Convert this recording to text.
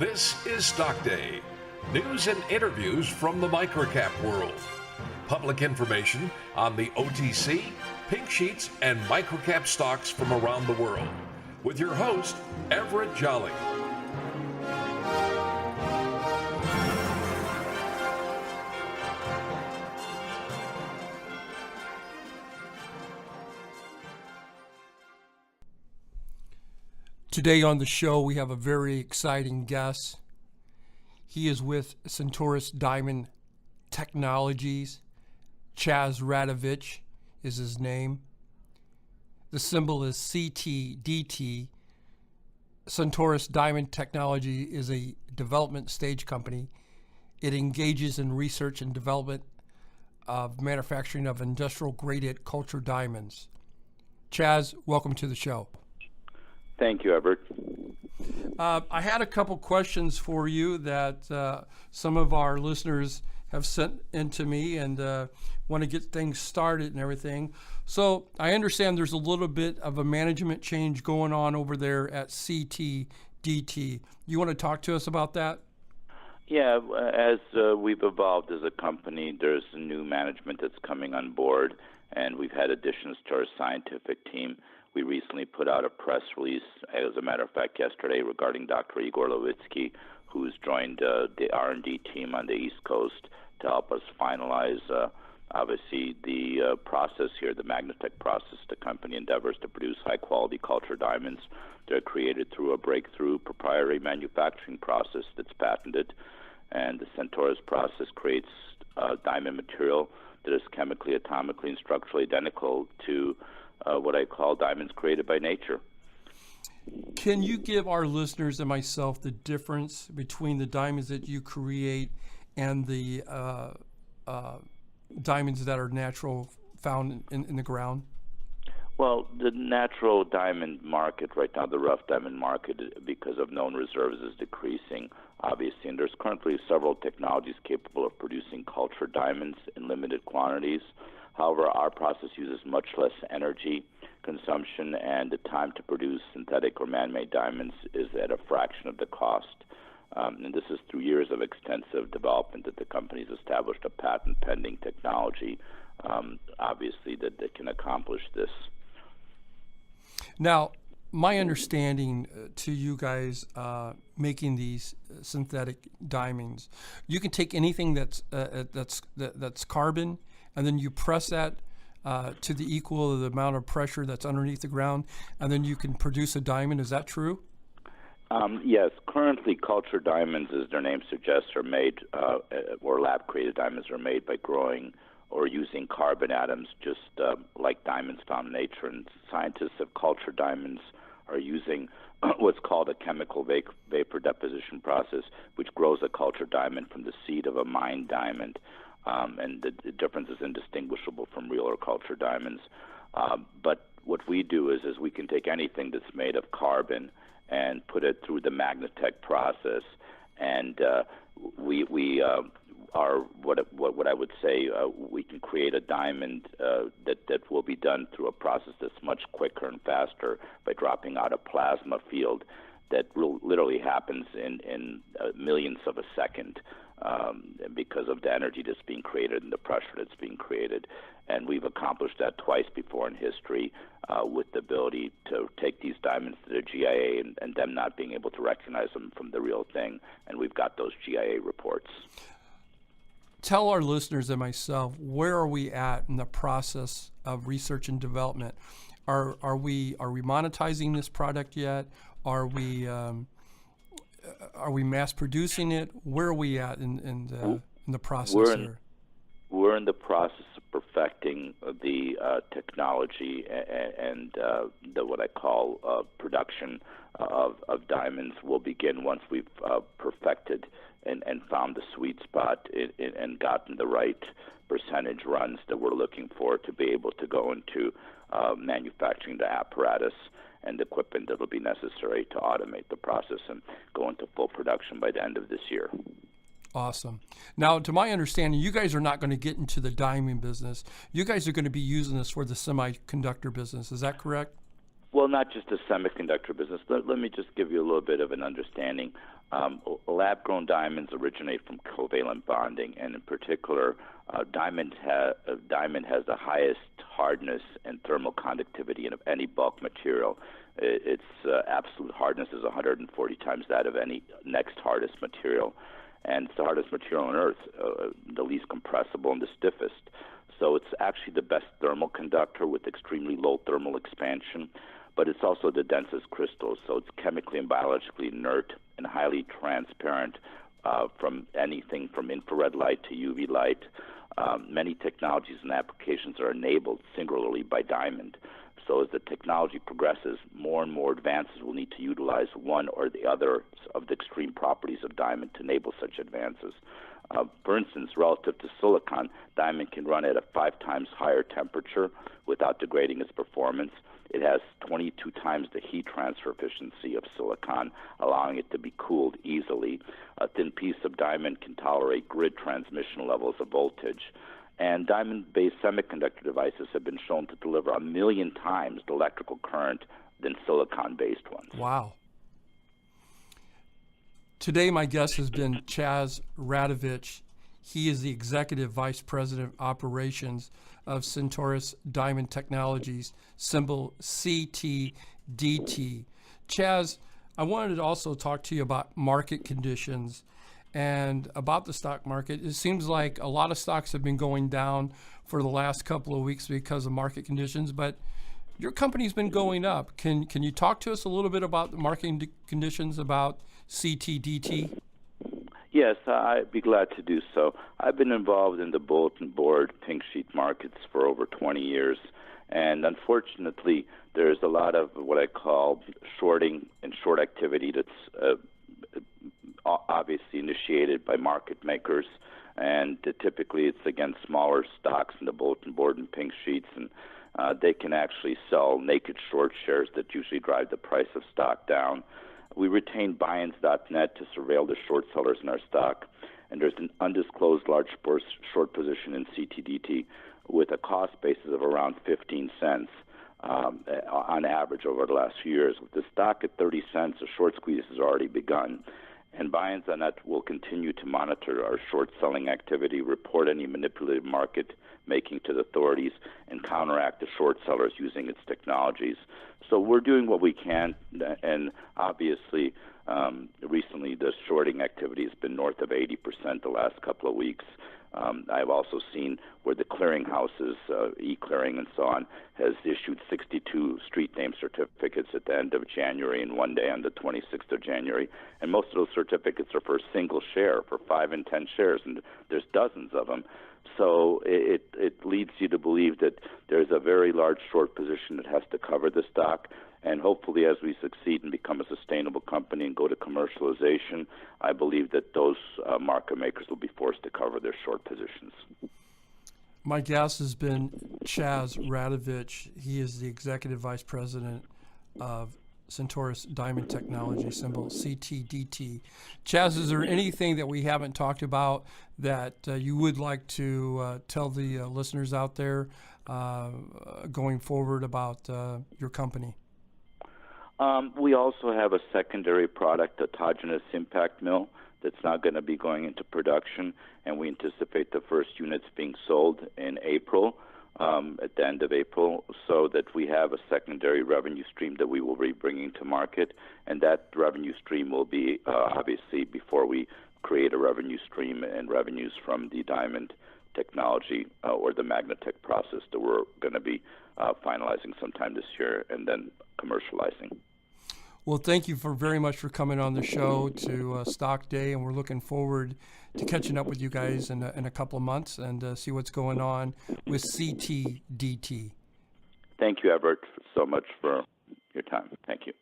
This is Stock Day. News and interviews from the microcap world. Public information on the OTC, pink sheets, and microcap stocks from around the world. With your host, Everett Jolly. Today on the show, we have a very exciting guest. He is with Centaurus Diamond Technologies. Chas Radovich is his name. The symbol is CTDT. Centaurus Diamond Technology is a development stage company. It engages in research and development of manufacturing of industrial graded cultured diamonds. Chas, welcome to the show. Thank you, Everett. I had a couple questions for you that some of our listeners have sent in to me and want to get things started and everything. So I understand there's a little bit of a management change going on over there at CTDT. You want to talk to us about that? Yeah, as we've evolved as a company, there's a new management that's coming on board, and we've had additions to our scientific team. We recently put out a press release, as a matter of fact, yesterday regarding Dr. Igor Levitsky, who's joined the R&D team on the East Coast to help us finalize, obviously, the process here, the Magnatech process. The company endeavors to produce high-quality cultured diamonds. They're created through a breakthrough proprietary manufacturing process that's patented, and the Centaurus process creates diamond material that is chemically, atomically, and structurally identical to what I call diamonds created by nature. Can you give our listeners and myself the difference between the diamonds that you create and the diamonds that are natural, found in the ground? Well, the natural diamond market right now, the rough diamond market, because of known reserves, is decreasing, obviously. And there's currently several technologies capable of producing cultured diamonds in limited quantities. However, our process uses much less energy consumption, and the time to produce synthetic or man-made diamonds is at a fraction of the cost. And this is through years of extensive development that the company's established a patent-pending technology, obviously, that can accomplish this. Now, my understanding to you guys making these synthetic diamonds, you can take anything that's carbon, and then you press that to the equal of the amount of pressure that's underneath the ground, and then you can produce a diamond. Is that true? Yes. Currently, cultured diamonds, as their name suggests, are made, or lab-created diamonds are made by growing or using carbon atoms, just like diamonds found in nature. And scientists of cultured diamonds are using what's called a chemical vapor deposition process, which grows a cultured diamond from the seed of a mined diamond. And the difference is indistinguishable from real or cultured diamonds. But what we do is we can take anything that's made of carbon and put it through the Magnatech process, and we are what I would say we can create a diamond that will be done through a process that's much quicker and faster by dropping out a plasma field that literally happens in millionths of a second. Because of the energy that's being created and the pressure that's being created. And we've accomplished that twice before in history with the ability to take these diamonds to the GIA and them not being able to recognize them from the real thing. And we've got those GIA reports. Tell our listeners and myself, where are we at in the process of research and development? Are we monetizing this product yet? Are we mass producing it? Where are we at in the process here? We're in the process of perfecting the technology and the what I call production of diamonds will begin once we've perfected and found the sweet spot and gotten the right percentage runs that we're looking for to be able to go into manufacturing the apparatus and equipment that will be necessary to automate the process and go into full production by the end of this year. Awesome. Now, to my understanding, you guys are not going to get into the diamond business. You guys are going to be using this for the semiconductor business. Is that correct? Well, not just the semiconductor business. Let me just give you a little bit of an understanding. Lab-grown diamonds originate from covalent bonding, and in particular, diamond has the highest hardness and thermal conductivity of any bulk material. Its absolute hardness is 140 times that of any next hardest material, and it's the hardest material on Earth, the least compressible and the stiffest. So it's actually the best thermal conductor with extremely low thermal expansion, but it's also the densest crystal, so it's chemically and biologically inert and highly transparent from anything from infrared light to UV light. Many technologies and applications are enabled singularly by diamond. So as the technology progresses, more and more advances will need to utilize one or the other of the extreme properties of diamond to enable such advances. For instance, relative to silicon, diamond can run at a 5 times higher temperature without degrading its performance. It has 22 times the heat transfer efficiency of silicon, allowing it to be cooled easily. A thin piece of diamond can tolerate grid transmission levels of voltage. And diamond-based semiconductor devices have been shown to deliver 1 million times the electrical current than silicon-based ones. Wow. Today, my guest has been Chas Radovich. He is the Executive Vice President of Operations of Centaurus Diamond Technologies, symbol CTDT. Chas, I wanted to also talk to you about market conditions and about the stock market. It seems like a lot of stocks have been going down for the last couple of weeks because of market conditions, but your company's been going up. Can you talk to us a little bit about the market conditions about CTDT? Yes, I'd be glad to do so. I've been involved in the bulletin board pink sheet markets for over 20 years, and unfortunately, there's a lot of what I call shorting and short activity that's obviously initiated by market makers, and typically it's against smaller stocks in the bulletin board and pink sheets, and they can actually sell naked short shares that usually drive the price of stock down. We retain buyins.net to surveil the short sellers in our stock, and there's an undisclosed large short position in CTDT with a cost basis of around 15 cents on average over the last few years. With the stock at 30 cents, a short squeeze has already begun. And buyins.net will continue to monitor our short selling activity, report any manipulative market making to the authorities, and counteract the short sellers using its technologies. So we're doing what we can, and obviously recently the shorting activity has been north of 80% the last couple of weeks. I've also seen where the clearinghouses, e-clearing and so on, has issued 62 street name certificates at the end of January and one day on the 26th of January. And most of those certificates are for a single share, for 5 and 10 shares, and there's dozens of them. So it leads you to believe that there's a very large short position that has to cover the stock. And hopefully, as we succeed and become a sustainable company and go to commercialization, I believe that those market makers will be forced to cover their short positions. My guest has been Chas Radovich. He is the Executive Vice President of Centaurus Diamond Technologies, symbol CTDT. Chas, is there anything that we haven't talked about that you would like to tell the listeners out there going forward about your company? We also have a secondary product, autogenous impact mill, that's not going to be going into production, and we anticipate the first units being sold in April, at the end of April, so that we have a secondary revenue stream that we will be bringing to market, and that revenue stream will be obviously before we create a revenue stream and revenues from the diamond technology or the Magnatech process that we're going to be finalizing sometime this year and then commercializing. Well, thank you very much for coming on the show to Stock Day, and we're looking forward to catching up with you guys in a couple of months and see what's going on with CTDT. Thank you, Everett, so much for your time. Thank you.